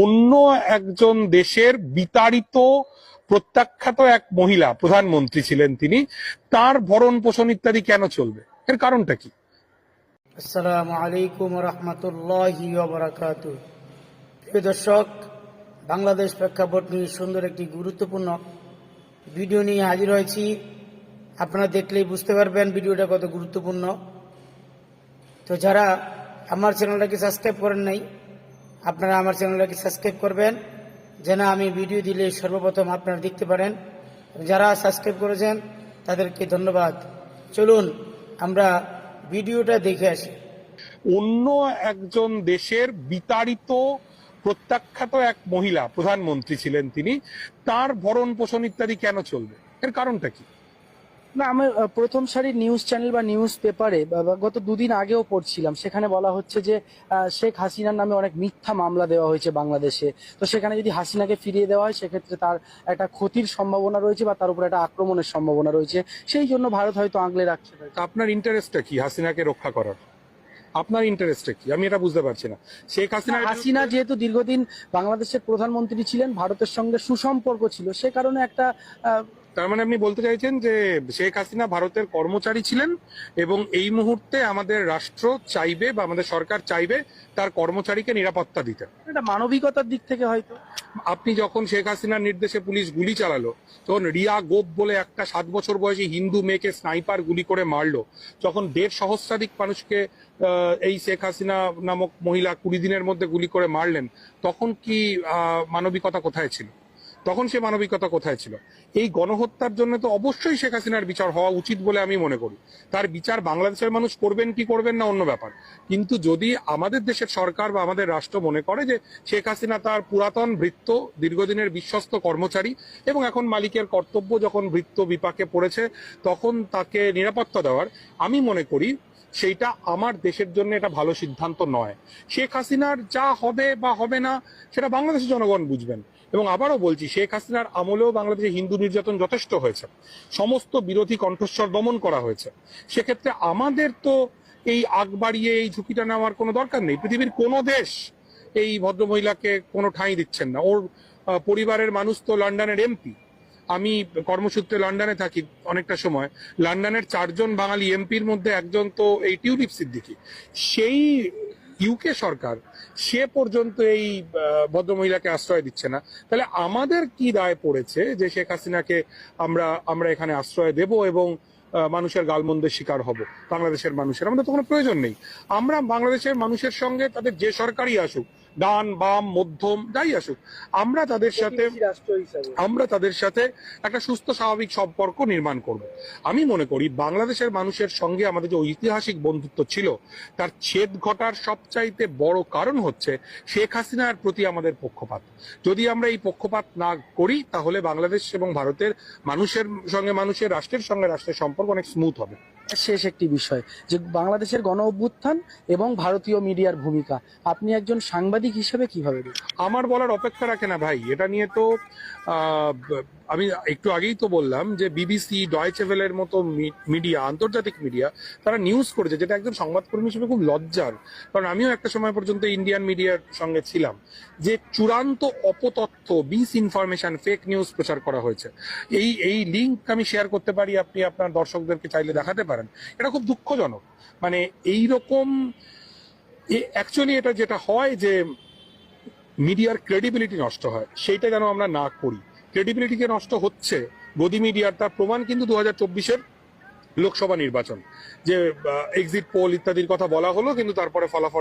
অন্য একজন দেশের বিতাড়িত প্রত্যাখ্যাত এক মহিলা প্রধানমন্ত্রী ছিলেন তিনি, তার ভরণ পোষণ ইত্যাদি কেন চলবে? এর কারণটা কি? আসসালামু আলাইকুম রহমতুল্লাহি ওয়া বারাকাতুহু। প্রিয় দর্শক, বাংলাদেশ প্রেক্ষাপট নিয়ে সুন্দর একটি গুরুত্বপূর্ণ ভিডিও নিয়ে হাজির হয়েছি। আপনারা দেখলেই বুঝতে পারবেন ভিডিওটা কত গুরুত্বপূর্ণ। তো যারা আমার চ্যানেলটাকে সাবস্ক্রাইব করেন নাই, আপনারা আমার চ্যানেলটাকে সাবস্ক্রাইব করবেন, যেন আমি ভিডিও দিলে সর্বপ্রথম আপনারা দেখতে পারেন। যারা সাবস্ক্রাইব করেছেন তাদেরকে ধন্যবাদ। চলুন আমরা ভিডিওটা দেখে আসি। অন্য একজন দেশের বিতাড়িত প্রত্যাখ্যাত এক মহিলা প্রধানমন্ত্রী ছিলেন তিনি, তার ভরণ পোষণ ইত্যাদি কেন চলবে? এর কারণটা কি? না, আমি প্রথম সারির নিউজ চ্যানেল বা নিউজ পেপারে গত দুদিন আগেও পড়ছিলাম, সেখানে বলা হচ্ছে যে শেখ হাসিনার নামে অনেক মিথ্যা মামলা দেওয়া হয়েছে বাংলাদেশে। তো সেখানে যদি হাসিনাকে ফিরিয়ে দেওয়া হয়, সেক্ষেত্রে তার একটা ক্ষতির সম্ভাবনা রয়েছে বা তার উপর একটা আক্রমণের সম্ভাবনা রয়েছে। সেই জন্য ভারত হয়তো আগলে রাখছে। তা আপনার ইন্টারেস্টটা কি হাসিনাকে রক্ষা করার? আপনার ইন্টারেস্টটা কি আমি এটা বুঝতে পারছি না। শেখ হাসিনা যেহেতু দীর্ঘদিন বাংলাদেশের প্রধানমন্ত্রী ছিলেন, ভারতের সঙ্গে সুসম্পর্ক ছিল, সে কারণে একটা তার মানে আপনি বলতে চাইছেন যে শেখ হাসিনা ভারতের কর্মচারী ছিলেন এবং এই মুহূর্তে আমাদের রাষ্ট্র চাইবে বা আমাদের সরকার চাইবে তার কর্মচারীকে নিরাপত্তা দিতে। এটা মানবিকতার দিক থেকে হয়তো। আপনি যখন শেখ হাসিনার নির্দেশে পুলিশ গুলি চালালো, তখন রিয়া গোপ বলে একটা 7 বছর বয়সী হিন্দু মেয়েকে স্নাইপার গুলি করে মারলো, যখন 1.5 সহস্রাধিক মানুষকে এই শেখ হাসিনা নামক মহিলা 20 দিনের মধ্যে গুলি করে মারলেন, তখন কি মানবিকতা কোথায় ছিল? তখন সে মানবিকতা কোথায় ছিল? এই গণহত্যার জন্য তো অবশ্যই শেখ হাসিনার বিচার হওয়া উচিত বলে আমি মনে করি। তার বিচার বাংলাদেশের মানুষ করবেন কি করবেন না অন্য ব্যাপার, কিন্তু যদি আমাদের দেশের সরকার বা আমাদের রাষ্ট্র মনে করে যে শেখ হাসিনা তার পুরাতন ভৃত্য, দীর্ঘদিনের বিশ্বস্ত কর্মচারী এবং এখন মালিকের কর্তব্য যখন ভৃত্য বিপাকে পড়েছে তখন তাকে নিরাপত্তা দেওয়ার, আমি মনে করি সেইটা আমার দেশের জন্য এটা ভালো সিদ্ধান্ত নয়। শেখ হাসিনার যা হবে বা হবে না সেটা বাংলাদেশের জনগণ বুঝবেন। এবং আবারও বলছি, শেখ হাসিনার আমলেও বাংলাদেশে হিন্দু নির্যাতন যথেষ্ট হয়েছে, সমস্ত বিরোধী কণ্ঠস্বর দমন করা হয়েছে। সেক্ষেত্রে আমাদের তো এই আগ বাড়িয়ে এই ঝুঁকিটা নেওয়ার কোনো দরকার নেই। পৃথিবীর কোনো দেশ এই ভদ্রমহিলাকে কোনো ঠাঁই দিচ্ছেন না। ওর পরিবারের মানুষ তো লন্ডনের এমপি। আমি কর্মসূত্রে লন্ডনে থাকি অনেকটা সময়। লন্ডনের 4 জন বাঙালি এমপির মধ্যে একজন তো এই টিউলিপ সিদ্দিকী। সেই ইউকে সরকার সে পর্যন্ত এই ভদ্রমহিলাকে আশ্রয় দিচ্ছে না। তাহলে আমাদের কি দায় পড়েছে যে শেখ হাসিনাকে আমরা এখানে আশ্রয় দেব এবং মানুষের গালমন্দের শিকার হব? বাংলাদেশের মানুষের আমাদের তো কোনো প্রয়োজন নেই। আমরা বাংলাদেশের মানুষের সঙ্গে তাদের যে সরকারই আসুক, ডান বাম মধ্যম যাই আসুক, আমরা তাদের সাথে একটা সুস্থ স্বাভাবিক সম্পর্ক নির্মাণ করব। আমি মনে করি বাংলাদেশের মানুষের সঙ্গে আমাদের যে ঐতিহাসিক বন্ধুত্ব ছিল, তার ছেদ ঘটার সবচাইতে বড় কারণ হচ্ছে শেখ হাসিনার প্রতি আমাদের পক্ষপাত। যদি আমরা এই পক্ষপাত না করি তাহলে বাংলাদেশ এবং ভারতের মানুষের সঙ্গে মানুষের, রাষ্ট্রের সঙ্গে রাষ্ট্রের সম্পর্ক অনেক স্মুথ হবে। শেষ একটি বিষয়, যে বাংলাদেশের গণ অভ্যুত্থান এবং ভারতীয় মিডিয়ার ভূমিকা, আপনি একজন সাংবাদিক হিসেবে কিভাবে দেখেন? আমার বলার অপেক্ষা রাখে না ভাই। এটা নিয়ে তো আমি একটু আগেই তো বললাম যে বিবিসি, ডয়েচে ভেলের মতো মিডিয়া, আন্তর্জাতিক মিডিয়া, তারা নিউজ করেছে, যেটা একজন সংবাদকর্মী হিসেবে খুব লজ্জার। কারণ আমিও একটা সময় পর্যন্ত ইন্ডিয়ান মিডিয়ার সঙ্গে ছিলাম, যে চূড়ান্ত অপতথ্য, মিস ইনফরমেশন, ফেক নিউজ প্রচার করা হয়েছে। এই লিঙ্ক আমি শেয়ার করতে পারি, আপনি আপনার দর্শকদেরকে চাইলে দেখাতে পারেন। এটা খুব দুঃখজনক। মানে এইরকম অ্যাকচুয়ালি এটা যেটা হয় যে মিডিয়ার ক্রেডিবিলিটি নষ্ট হয়, সেইটা যেন আমরা না করি। ক্রেডিবিলিটিকে নষ্ট হচ্ছে গদি মিডিয়ার, তার প্রমাণ কিন্তু 2024-এর লোকসভা নির্বাচন, যে এক্সিট পোল ইত্যাদির কথা বলা হলো কিন্তু তারপরে ফলাফল